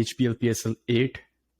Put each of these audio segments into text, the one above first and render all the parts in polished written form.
HPL PSL 8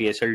PSL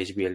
HBL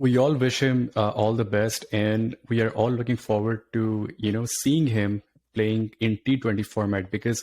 We all wish him all the best, and we are all looking forward to seeing him playing in T20 format, because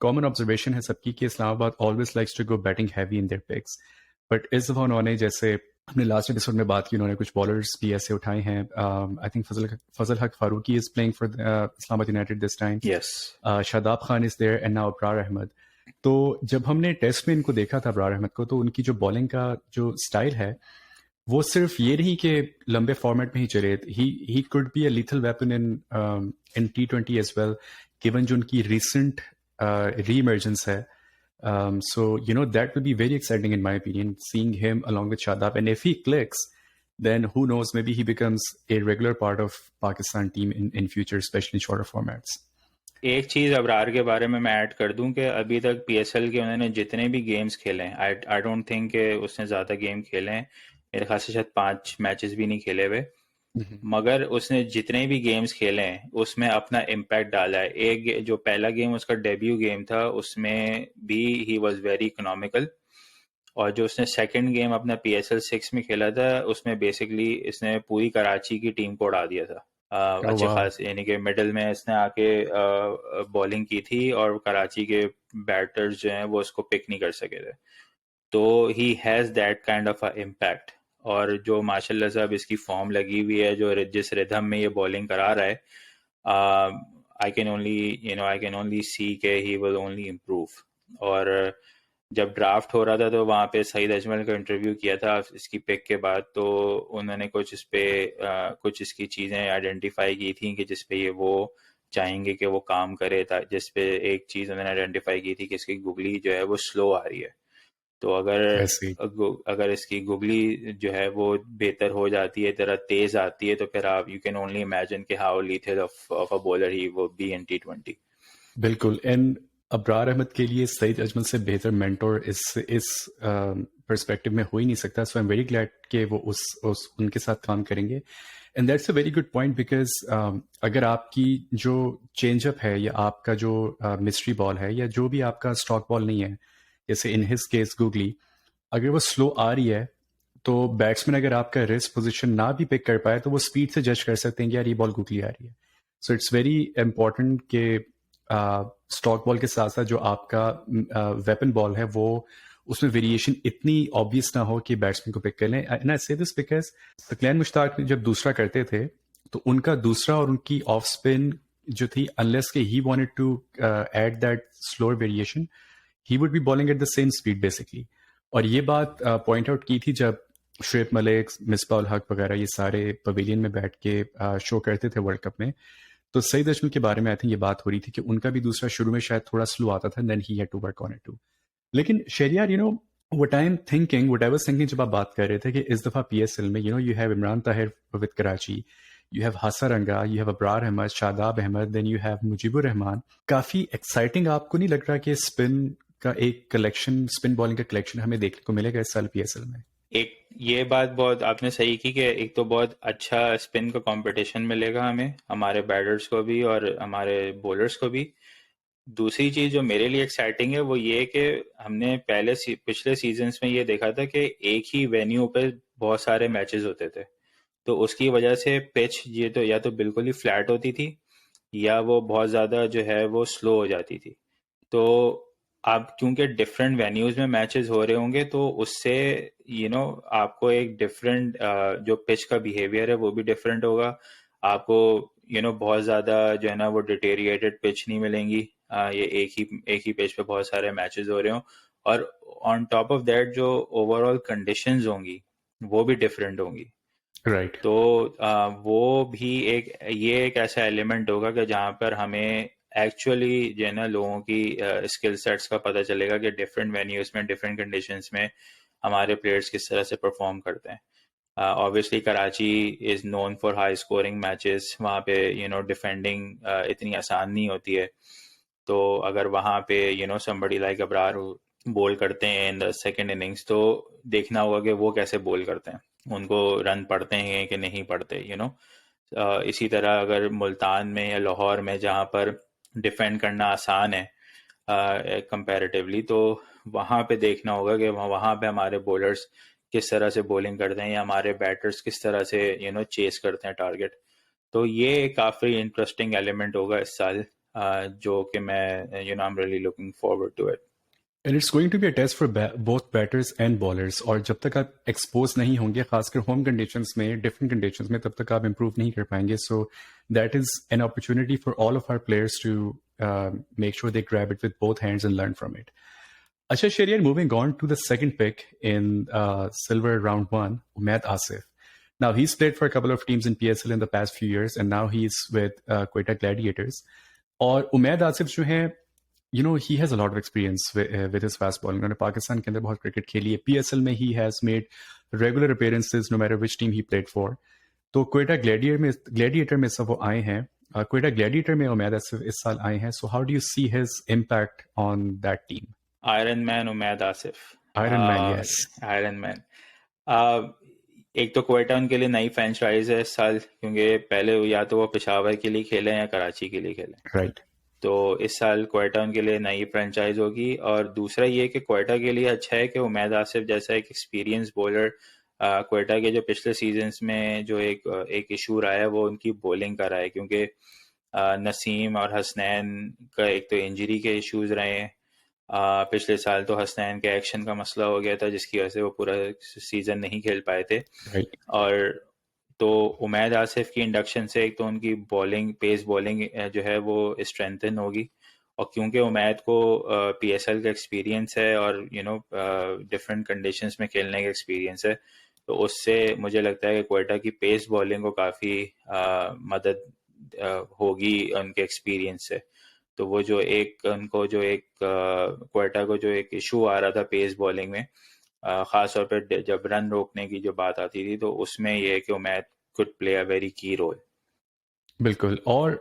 common observation ہے سب کی کہ Islamabad always likes to go batting heavy in their picks. But اس دفعہ انہوں نے جیسے ہم نے لاسٹ ایپیسوڈ میں بات کی، انہوں نے کچھ بالرز بھی ایسے اٹھائے ہیں. آئی think Fazal Haq Farooqi is playing for Islamabad united this time. Yes. Shadab Khan is there and now Abrar Ahmed. تو جب ہم نے ٹیسٹ میں ان کو دیکھا تھا ابرار احمد کو، تو ان کی جو بالنگ کا جو اسٹائل ہے وہ صرف یہ نہیں کہ لمبے فارمیٹ میں ہی چلے. He could be a lethal weapon in T20 as well, given جو ان کی ریسنٹ ری ایمرجنس ہے. So, that will be very exciting in my opinion, seeing him along with Shadab. And if he clicks, then who knows, maybe he becomes a regular part of Pakistan team in future, especially in shorter formats. ایک چیز ابرار کے بارے میں add کر دوں کہ ابھی تک پی ایس ایل کے انہوں نے جتنے بھی گیمز کھیلے ہیں، آئی ڈونٹ تھنک کہ اس نے زیادہ گیم کھیلے ہیں، میرے خیال سے شاید 5 میچز بھی نہیں کھیلے ہوئے، مگر اس نے جتنے بھی گیمز کھیلے ہیں اس میں اپنا امپیکٹ ڈالا ہے. ایک جو پہلا گیم اس کا ڈیبیو گیم تھا اس میں بھی ہی واز ویری اکنامیکل، اور جو اس نے سیکنڈ گیم اپنا PSL 6 میں کھیلا تھا اس میں بیسکلی اس نے پوری کراچی کی ٹیم کو اڑا دیا تھا. Oh, اچھے wow. خاص یعنی کہ مڈل میں اس نے آ کے بالنگ کی تھی اور کراچی کے بیٹرز جو ہیں وہ اس کو پک نہیں کر سکے تھے. تو he has that kind of impact. اور جو ماشاء اللہ صاحب اس کی فارم لگی ہوئی ہے، جو جس ردھم میں یہ بالنگ کرا رہا ہے، آئی کین اونلی سی کہ ہی ول اونلی امپروو. اور جب ڈرافٹ ہو رہا تھا تو وہاں پہ سعید اجمل کا انٹرویو کیا تھا اس کی پک کے بعد، تو انہوں نے کچھ اس پہ کچھ اس کی چیزیں آئیڈینٹیفائی کی تھیں کہ جس پہ یہ وہ چاہیں گے کہ وہ کام کرے. جس پہ ایک چیز انہوں نے آئیڈینٹیفائی کی تھی کہ اس کی گگلی جو ہے وہ سلو آ رہی ہے. تو I see. اگر اس کی گگلی جو ہے وہ بہتر ہو جاتی ہے، طرح تیز آتی ہے، تو پھر آپ یو کین اونلی امیجن کہ how lethal of a bowler he وہ بی ان T20. بالکل. اینڈ ابرار احمد کے لیے سعید اجمل سے بہتر مینٹور اس پرسپیکٹو میں ہو ہی نہیں سکتا. سو آئی ایم ویری گلیڈ کہ وہ ان کے ساتھ کام کریں گے. And that's a very good point, because اگر آپ کی جو چینج اپ ہے یا آپ کا جو مسٹری بال ہے یا جو بھی آپ کا اسٹاک بال نہیں ہے، جیسے ان ہز کیس گوگلی، اگر وہ سلو آ رہی ہے تو بیٹسمین اگر آپ کا ریسٹ پوزیشن نہ بھی پک کر پائے تو وہ اسپیڈ سے جج کر سکتے ہیں کہ یار یہ بال گوگلی آ رہی ہے. سو اٹس ویری امپورٹنٹ کہ اسٹاک بال کے ساتھ ساتھ جو آپ کا ویپن بال ہے وہ اس میں ویریشن اتنی آبویس نہ ہو کہ بیٹسمین کو پک کر لیں. اینڈ آئی سے دس بیکاز تقلین مشتاق جب دوسرا کرتے تھے تو ان کا دوسرا اور ان کی آف اسپن جو تھی، انلیس کہ he wanted to add that slower variation, he would be bowling at the same speed basically. اور یہ بات پوائنٹ آؤٹ کی تھی جب شعیب ملک، مصباح الحق وغیرہ یہ سارے پویلین میں بیٹھ کے شو کرتے تھے ورلڈ کپ میں. تو سعید اجمل کے بارے میں آئی تھنک یہ بات ہو رہی تھی کہ ان کا بھی دوسرا شروع میں شاید تھوڑا سلو آتا تھا، then he had to work on it too. لیکن Shahryar, what I was thinking جب آپ بات کر رہے تھے کہ اس دفعہ PSL میں you have Imran Tahir with Karachi, you have Hasaranga, you have Abrar Ahmed, Shadab Ahmed, then you have Mujeeb ur Rahman. کافی ایکسائٹنگ آپ کو نہیں لگ رہا کہ اسپن کا ایک کلیکشن، اسپن بالنگ کا کلیکشن ہمیں دیکھنے کو ملے گا اس سال PSL میں؟ ایک یہ بات بہت آپ نے صحیح کی کہ ایک تو بہت اچھا اسپن کا کمپٹیشن ملے گا ہمیں، ہمارے بیٹرز کو بھی اور ہمارے بولرز کو بھی. دوسری چیز جو میرے لیے ایکسائٹنگ ہے وہ یہ کہ ہم نے پچھلے سیزنز میں یہ دیکھا تھا کہ ایک ہی وینیو پہ بہت سارے میچز ہوتے تھے، تو اس کی وجہ سے پچ یہ تو یا تو بالکل ہی فلیٹ ہوتی تھی یا وہ بہت زیادہ جو ہے وہ سلو ہو جاتی تھی. تو آپ کیونکہ ڈفرینٹ وینیوز میں میچز ہو رہے ہوں گے تو اس سے آپ کو ایک ڈفرینٹ جو پچ کا بیہیویئر ہے وہ بھی ڈفرینٹ ہوگا. آپ کو بہت زیادہ جو ہے نا وہ ڈیٹیریٹڈ پچ نہیں ملیں گی، یہ ایک ہی پچ پہ بہت سارے میچز ہو رہے ہوں. اور آن ٹاپ آف دیٹ جو اوور آل کنڈیشنز ہوں گی وہ بھی ڈفرینٹ ہوں گی. رائٹ. تو وہ بھی یہ ایک ایسا ایلیمنٹ ہوگا کہ جہاں پر ہمیں ایکچولی جو ہے نا لوگوں کی اسکل سیٹس کا پتہ چلے گا کہ ڈفرینٹ وینیوز میں ڈفرینٹ کنڈیشنز میں ہمارے پلیئرس کس طرح سے پرفارم کرتے ہیں. obviously Karachi is known for high scoring matches, وہاں پہ ڈیفینڈنگ اتنی آسان نہیں ہوتی ہے. تو اگر وہاں پہ somebody like ابرار بول کرتے ہیں ان دا سیکنڈ اننگس تو دیکھنا ہوگا کہ وہ کیسے بول کرتے ہیں، ان کو رن پڑتے ہیں کہ نہیں پڑتے. اسی طرح اگر ملتان میں یا لاہور میں جہاں پر ڈیفینڈ کرنا آسان ہے کمپیریٹیولی، تو وہاں پہ دیکھنا ہوگا کہ وہاں پہ ہمارے بولرز کس طرح سے بولنگ کرتے ہیں یا ہمارے بیٹرز کس طرح سے چیس کرتے ہیں ٹارگٹ. تو یہ کافی انٹرسٹنگ ایلیمنٹ ہوگا اس سال جو کہ میں I'm really looking forward to it. And it's going to be a test for both batters and bowlers. اور جب تک آپ ایکسپوز نہیں ہوں گے خاص کر ہوم کنڈیشنز میں ڈفرنٹ کنڈیشنز میں تب تک آپ امپروو نہیں کر پائیں گے. So that is an opportunity for all of our players to make sure they grab it with both hands and learn from it. اچھا Shahryar, moving on to the second pick in silver round 1, Umaid Asif. Now he's played for a couple of teams in PSL in the past few years and now he's with Quetta Gladiators. اور امید آصف جو ہیں, he has a lot of experience with his fast bowling. انہوں نے پاکستان کے اندر بہت cricket کھیلی ہے. PSL میں he has made regular appearances no matter which team he played for. تو کوئٹہ گلیڈیٹر میں سب وہ آئے ہیں. کوئٹہ گلیڈیٹر میں امید آصف اس سال آئے ہیں. So how do you see his impact on that team? Iron man Umaid Asif. Iron man, yes. Iron man. ایک تو کوئٹہ ان کے لیے نئی فرینچائز ہے اس سال, کیونکہ پہلے یا تو وہ پشاور کے لیے کھیلیں یا کراچی کے لیے کھیلیں. رائٹ. تو اس سال کوئٹہ ان کے لیے نئی فرینچائز ہوگی. اور دوسرا یہ کہ کوئٹہ کے لیے اچھا ہے کہ امید آصف جیسا ایک ایکسپیرینس بولر, کوئٹہ کے جو پچھلے سیزنز میں جو ایک ایشو رہا ہے وہ ان کی بولنگ کا رہا ہے, کیونکہ نسیم اور حسنین کا ایک تو انجری کے ایشوز رہے ہیں. پچھلے سال تو حسنین کے ایکشن کا مسئلہ ہو گیا تھا جس کی وجہ سے وہ پورا سیزن نہیں کھیل پائے تھے. رائٹ. اور تو امید آصف کی انڈکشن سے ایک تو ان کی بولنگ, پیس بولنگ جو ہے وہ اسٹرینتھن ہوگی. اور کیونکہ امید کو PSL کا ایکسپیرینس ہے اور ڈفرینٹ کنڈیشنز میں کھیلنے کا ایکسپیرینس ہے, تو اس سے مجھے لگتا ہے کہ کوئٹہ کی پیس بولنگ کو کافی مدد ہوگی ان کے ایکسپیرینس سے. تو وہ جو ایک ان کو جو ایک کوئٹہ کو جو ایک ایشو آ رہا تھا پیس بولنگ میں, خاص طور پہ جب رن روکنے کی جو بات آتی تھی, تو اس میں یہ ہے کہ امید could play a very key role. بالکل. اور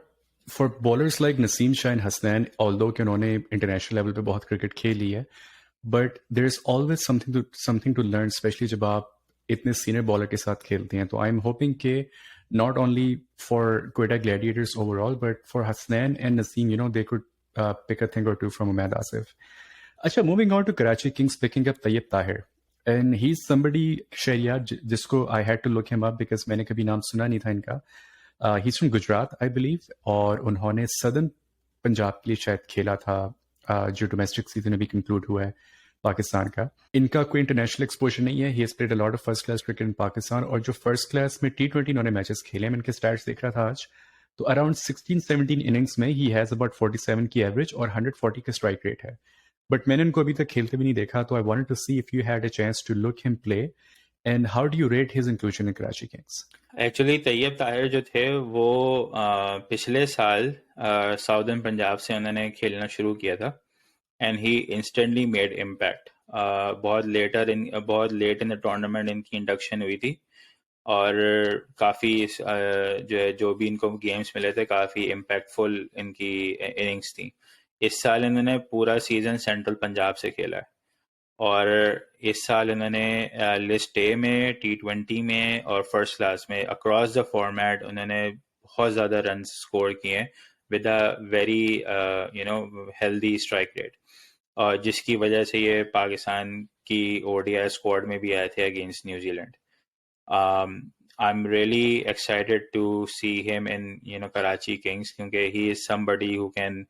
for bowlers like Naseem Shah and Hasnain, آلدو کہ انہوں نے انٹرنیشنل لیول پہ بہت کرکٹ کھیلی ہے, but there is always something to learn, specially جب آپ اتنے سینئر بالر کے ساتھ کھیلتے ہیں. تو آئی ایم ہوپنگ کہ not only for Quetta Gladiators overall, but for Hasnain and Naseem, they could pick a thing or two from Umaid Asif. Acha, moving on to Karachi Kings picking up Tayyib Tahir. And he's somebody, Shaheryar, jisko I had to look him up because maine kabhi naam suna nahi tha inka. He's from Gujarat, I believe, aur unhone Southern Punjab ke liye shayad khela tha, jo domestic season abhi conclude hua hai Pakistan کا. ان کا کوئی international exposure نہیں ہے. He has played a lot of first class cricket in Pakistan. اور جو first class میں T20 انہوں نے میچز کھیلے, میں ان کے اسٹیٹس دیکھ رہا تھا آج, تو اراؤنڈ 16-17 اننگس میں ہی ہیز اباؤٹ 47 کی ایوریج اور 140 کا اسٹرائک ریٹ ہے. بٹ میں نے ان کو ابھی تک کھیلتے بھی نہیں دیکھا, تو I wanted to see if you had a chance to look him play and how do you rate his inclusion in Karachi kings. Actually Tayyab Tahir جو تھے وہ پچھلے سال ساؤدرن پنجاب سے انہوں نے کھیلنا شروع کیا تھا, and he instantly made impact. بہت لیٹ ان ٹورنامنٹ ان کی انڈکشن ہوئی تھی, اور کافی جو بھی ان کو گیمز ملے تھے کافی امپیکٹ فل ان کی اننگس تھیں. اس سال انہوں نے پورا سیزن سینٹرل پنجاب سے کھیلا ہے, اور اس سال انہوں نے لسٹ اے میں, T20 میں اور فرسٹ کلاس میں اکراس دا فارمیٹ انہوں نے بہت زیادہ رنز اسکور کیے ہیں with a very healthy strike rate, اور جس کی وجہ سے یہ پاکستان کی ODI اسکواڈ میں بھی آئے تھے against New Zealand. I am really excited to see him in Karachi kings, کیونکہ he is somebody who can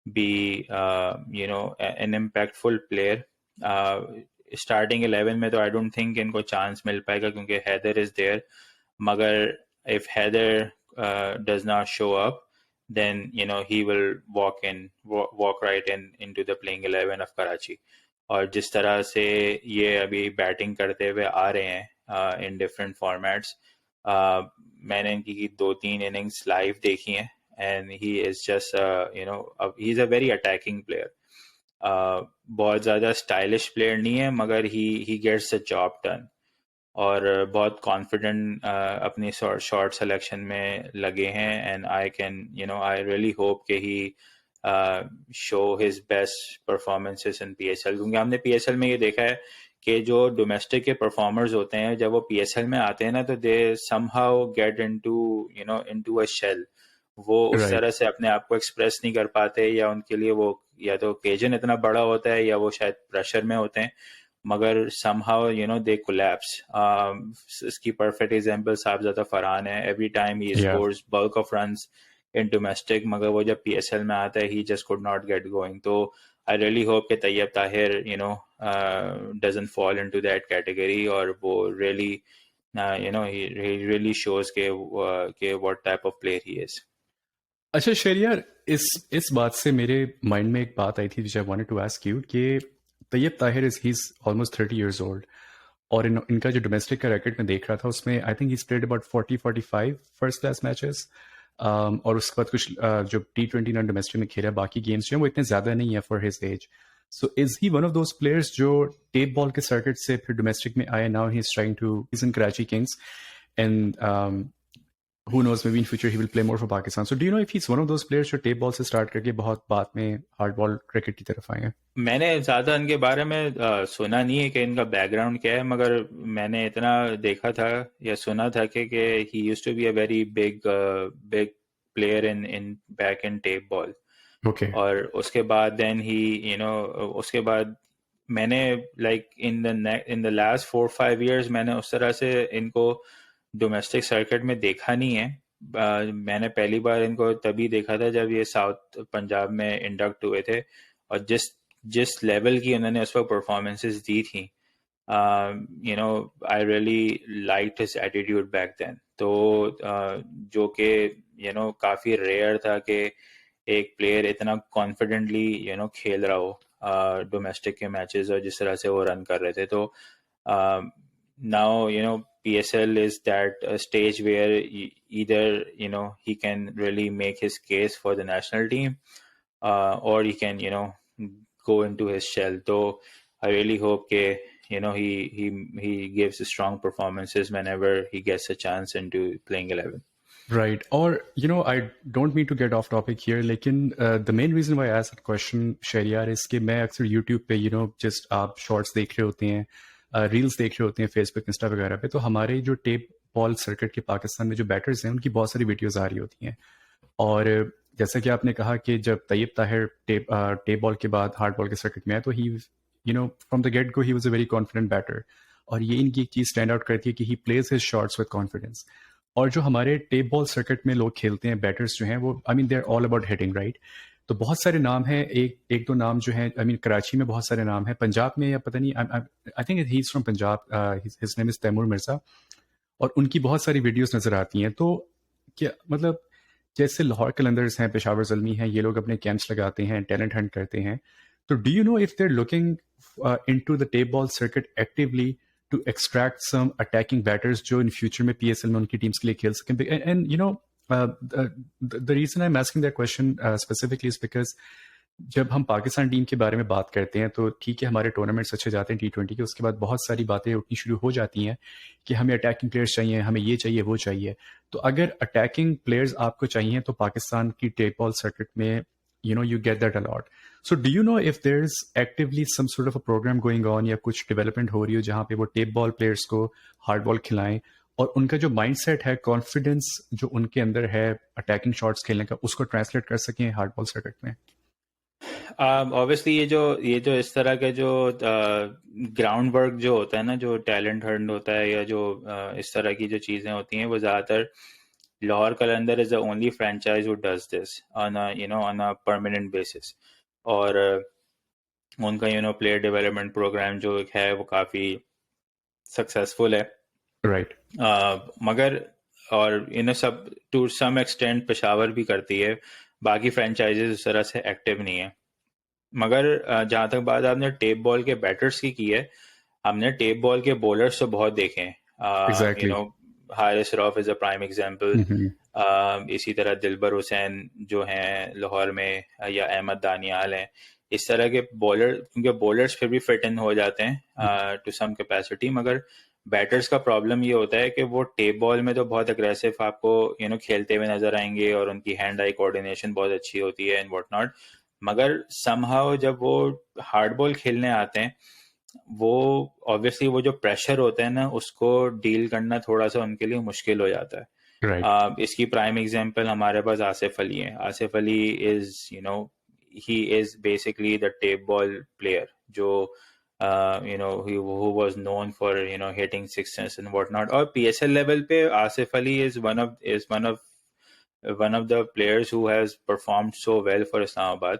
be an impactful player. Starting 11 میں تو آئی ڈونٹ تھنک ان کو چانس مل پائے گا کیونکہ حیدر از دیئر, مگر if Haider does not show up then he will walk right into the playing 11 of Karachi. اور جس طرح سے یہ ابھی بیٹنگ کرتے ہوئے آ رہے ہیں ان ڈفرینٹ فارمیٹس, میں نے ان کی 2-3 اننگس لائیو دیکھی ہیں, and he is just he is a very attacking player. بہت زیادہ اسٹائلش پلیئر نہیں ہے, مگر he gets the job done, اور بہت کانفیڈنٹ اپنی شارٹ سلیکشن میں لگے ہیں. اینڈ آئی ریئلی ہوپ کہ ہی شو ہز بیسٹ پرفارمنسز ان PSL, کیونکہ ہم نے PSL میں یہ دیکھا ہے کہ جو ڈومیسٹک کے پرفارمرز ہوتے ہیں جب وہ PSL میں آتے ہیں نا, تو they somehow get into a shell. وہ اس طرح سے اپنے آپ کو ایکسپریس نہیں کر پاتے, یا ان کے لیے وہ یا تو اوکیجن اتنا بڑا ہوتا ہے یا وہ شاید پریشر میں ہوتے ہیں, مگر somehow they collapse. اس کی پرفیکٹ ایگزامپل صاحبزادہ فرحان ہے. Every time he scores bulk of runs, in domestic, مگر وہ جب PSL میں آتا ہے he just could not get going. تو I really hope کہ طیب Tahir doesn't fall into that category, اور وہ really he really shows کہ what type of player he is. اچھا شہریار، اس بات سے میرے مائنڈ میں ایک بات آئی تھی which I wanted to ask you کہ طیب Tahir he's almost 30 years old، اور ان کا جو ڈومیسٹک کا ریکٹ میں دیکھ رہا تھا اس میں I think he's played about 40-45 first class matches, اور اس کے بعد کچھ جو T20 نان ڈومیسٹک میں کھیلا، باقی گیمس جو ہیں وہ اتنے زیادہ نہیں ہیں for his age. So is he one of those players جو ٹیپ بال کے سرکٹ سے پھر ڈومیسٹک میں آئے؟ Now he is trying to is in Karachi Kings and who knows, maybe in future he will play more for Pakistan. So do you know if he's one of those players جو tape بال سے start کر کے بہت بعد میں hard ball cricket کی طرف آئے ہیں؟ میں نے زیادہ ان کے بارے میں سنا نہیں ہے کہ ان کا بیک گراؤنڈ کیا ہے، مگر میں نے اتنا دیکھا تھا یا سنا تھا کہ he used to be a very big player in back in tape ball. Okay. اور اس کے بعد دین ہی اس کے بعد میں نے like in the last 4-5 years میں نے اس طرح سے ان کو ڈومیسٹک سرکٹ میں دیکھا نہیں ہے. میں نے پہلی بار ان کو تبھی دیکھا تھا جب یہ ساؤتھ پنجاب میں انڈکٹ ہوئے تھے، اور جس لیول کی انہوں نے اس وقت پرفارمنسز دی تھیں، I really like his attitude back then. تو جو کہ کافی ریئر تھا کہ ایک پلیئر اتنا کانفیڈنٹلی کھیل رہا ہو ڈومیسٹک کے میچز، اور جس طرح سے وہ رن کر رہے تھے. تو now PSL is that stage where either he can really make his case for the national team, or he can go into his shell. So I really hope that he gives strong performances whenever he gets a chance into playing 11. Right. Or, I don't mean to get off topic here, لیکن the main reason why I asked that question, Shahryar, is کہ میں اکثر YouTube پہ just آپ shorts دیکھ رہے ہوتے ہیں، ریلس دیکھ رہے ہوتے ہیں فیس بک انسٹا وغیرہ پہ، تو ہمارے جو ٹیپ بال سرکٹ کے پاکستان میں جو بیٹرز ہیں ان کی بہت ساری ویڈیوز آ رہی ہوتی ہیں. اور جیسا کہ آپ نے کہا کہ جب طیب طاہر ٹیپ بال کے بعد ہارڈ بال کے سرکٹ میں آئے تو he from the get go he was a very confident batter. اور یہ ان کی ایک چیز اسٹینڈ آؤٹ کرتی ہے کہ he plays his shots with confidence. اور جو ہمارے ٹیپ بال سرکٹ میں لوگ کھیلتے ہیں بیٹرز جو ہیں وہ they are all about hitting, right? تو بہت سارے نام ہیں، ایک دو نام جو ہیں کراچی میں بہت سارے نام ہیں، پنجاب میں یا پتہ نہیں، I think he is from Punjab, his name is Taimur Mirza, اور ان کی بہت ساری ویڈیوز نظر آتی ہیں. تو کیا مطلب جیسے لاہور قلندرز ہیں، پشاور زلمی ہیں، یہ لوگ اپنے کیمپس لگاتے ہیں، ٹیلنٹ ہنٹ کرتے ہیں. تو do you know if they are looking into the tape ball circuit actually to extract some attacking batters جو ان فیوچر میں PSL میں ان کی ٹیمس کے لیے کھیل سکیں؟ And the reason I'm asking that question specifically is because جب ہم پاکستان ٹیم کے بارے میں بات کرتے ہیں تو ٹھیک ہے ہمارے ٹورنامنٹس اچھے جاتے ہیں T20 کے، اس کے بعد بہت ساری باتیں اٹھنی شروع ہو جاتی ہیں کہ ہمیں اٹیکنگ پلیئرس چاہیے، ہمیں یہ چاہیے وہ چاہیے. تو اگر اٹیکنگ پلیئرز آپ کو چاہیے تو پاکستان کی ٹیپ بال سرکٹ میں you get that a lot. So do you know if there's actively some sort of a program going on یا کچھ ڈیولپمنٹ ہو رہی ہو جہاں پہ وہ ٹیپ بال پلیئرس کو ہارڈ بال کھلائیں اور ان کا جو مائنڈ سیٹ ہے، کانفیڈنس جو ان کے اندر ہے اٹیکنگ شاٹس کھیلنے کا، اس کو ٹرانسلیٹ کر سکیں ہارڈ بال سرکٹ میں؟ obviously یہ جو اس طرح کے جو گراؤنڈ ورک جو ہوتا ہے نا، جو ٹیلنٹ ہنٹ ہوتا ہے یا جو اس طرح کی جو چیزیں ہوتی ہیں، وہ زیادہ تر Lahore Qalandars is the only franchise who does this on a permanent basis. اور ان کا پلیئر ڈیولپمنٹ پروگرام جو ہے وہ کافی سکسیزفل ہے. رائٹ. مگر اور سب ٹو سم ایکسٹینٹ پشاور بھی کرتی ہے، باقی فرینچائزز اس طرح سے ایکٹیو نہیں ہے. مگر جہاں تک بات آپ نے ٹیپ بال کے بیٹرز کی ہے، ہم نے ٹیپ بال کے بولرز تو بہت دیکھے ہیں. Exactly. حارث رؤف از اے پرائم ایگزامپل. اسی طرح دلبر حسین جو ہیں لاہور میں، یا احمد دانیال ہیں، اس طرح کے بولر، کیونکہ بولرز پھر بھی فٹ ان ہو جاتے ہیں ٹو سم کیپیسٹی. مگر بیٹرز کا پرابلم یہ ہوتا ہے کہ وہ ٹیپ بال میں تو بہت اگریسو آپ کو کھیلتے ہوئے نظر آئیں گے، اور ان کی ہینڈ آئی کوآرڈینیشن بہت اچھی ہوتی ہے اینڈ واٹ ناٹ. مگر سم ہاؤ جب وہ ہارڈ بال کھیلنے آتے ہیں، وہ obviously وہ جو پریشر ہوتا ہے نا، اس کو ڈیل کرنا تھوڑا سا ان کے لیے مشکل ہو جاتا ہے. رائٹ. اس کی پرائم ایگزامپل ہمارے پاس آصف علی ہیں. آصف علی از he is basically the tape ball player جو who was known for hitting sixes and what not. اور PSL لیول پہ آصف علی is one of one of the players who has performed so well for Islamabad.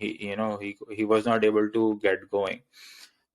he was not able to get going.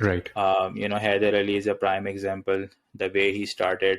Right. Hyder Ali is a prime example, the way he started,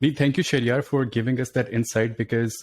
Thank you, Shaheryar, for giving us that insight, because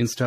Insta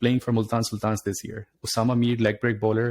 playing for Multan Sultans this year. Usama Mir leg break bowler,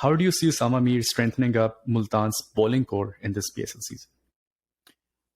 How do you see Usama Mir strengthening up Multan's bowling core in this PSL season?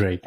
Right.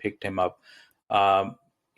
picked him up.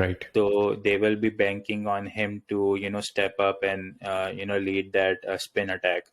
Right. So they will be banking on him to step up and lead that spin attack.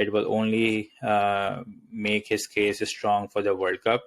it will only make his case strong for the World Cup,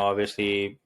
obviously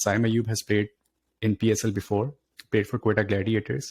Saim Ayub has played in PSL before, played for Quetta Gladiators,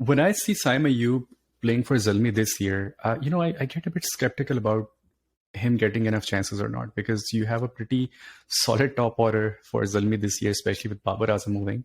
when I see Saim Ayub playing for Zalmi this year, I get a bit skeptical about him getting enough chances or not, because you have a pretty solid top order for Zalmi this year, especially with Babar Azam moving.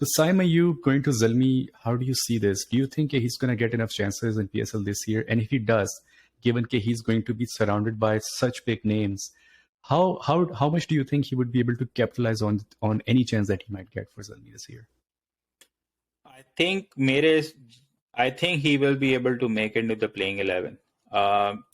So Saim Ayub going to Zalmi, how do you see this? Do you think he's going to get enough chances in PSL this year? And if he does, given that he's going to be surrounded by such big names, how much do you think he would be able to capitalize on any chance that he might get for Zalmi this year? I think I think he will be able to make it into the playing 11.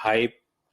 hype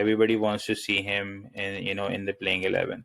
everybody wants to see him in the playing 11.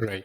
Right.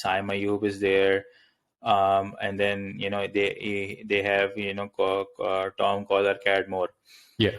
Saim Ayub is there, and then they have Tom Collar, Cadmore. Yeah.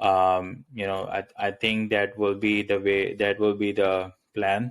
I think that will be the way, that will be the plan.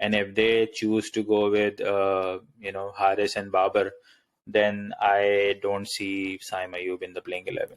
and if they choose to go with Haris and Babar, then I don't see Saim Ayub in the playing 11.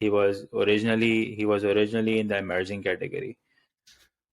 He was originally in the emerging category.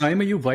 Saim Ayub, why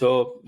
So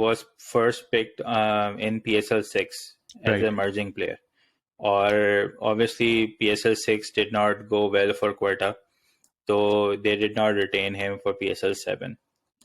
was first picked in PSL 6 as an emerging player. Or obviously PSL 6 did not go well for Quetta, so they did not retain him for PSL 7.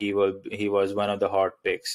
he was one of the hot picks.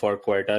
for Quetta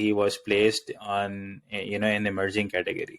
he was placed on in emerging category.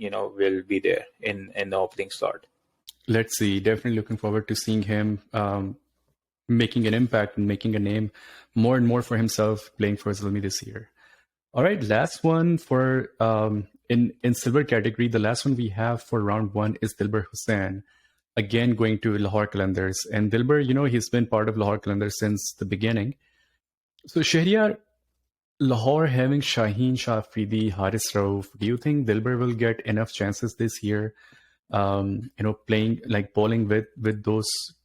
will be there in the opening slot. Let's see. Definitely looking forward to seeing him making an impact and making a name more and more for himself playing for Zalmi this year. All right, last one for in silver category. The last one we have for round one is Dilbar Hussain, again going to Lahore Qalandars. And Dilbar, he's been part of Lahore Qalandars since the beginning. So Shaheryar, Lahore having Shaheen Shah Afridi, Haris Rauf, do you think Dilbar will get enough chances this year? playing like bowling with those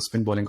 spin bowling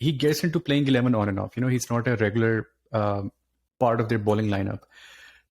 he gets into playing 11 on and off. He's not a regular part of their bowling lineup.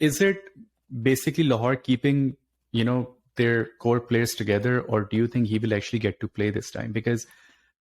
is it basically Lahore keeping their core players together, or do you think he will actually get to play this time? Because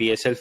PSL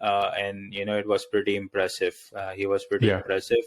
and it was pretty impressive. He was pretty impressive.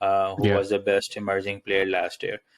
who was the best emerging player last year.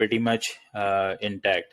pretty much intact.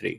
3.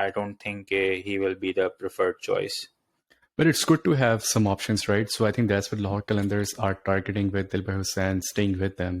I don't think he will be the preferred choice. But it's good to have some options, right? So I think that's what Lahore Qalandars are targeting with Dilbar Hussain, staying with them.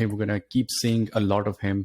we're gonna keep seeing a lot of him,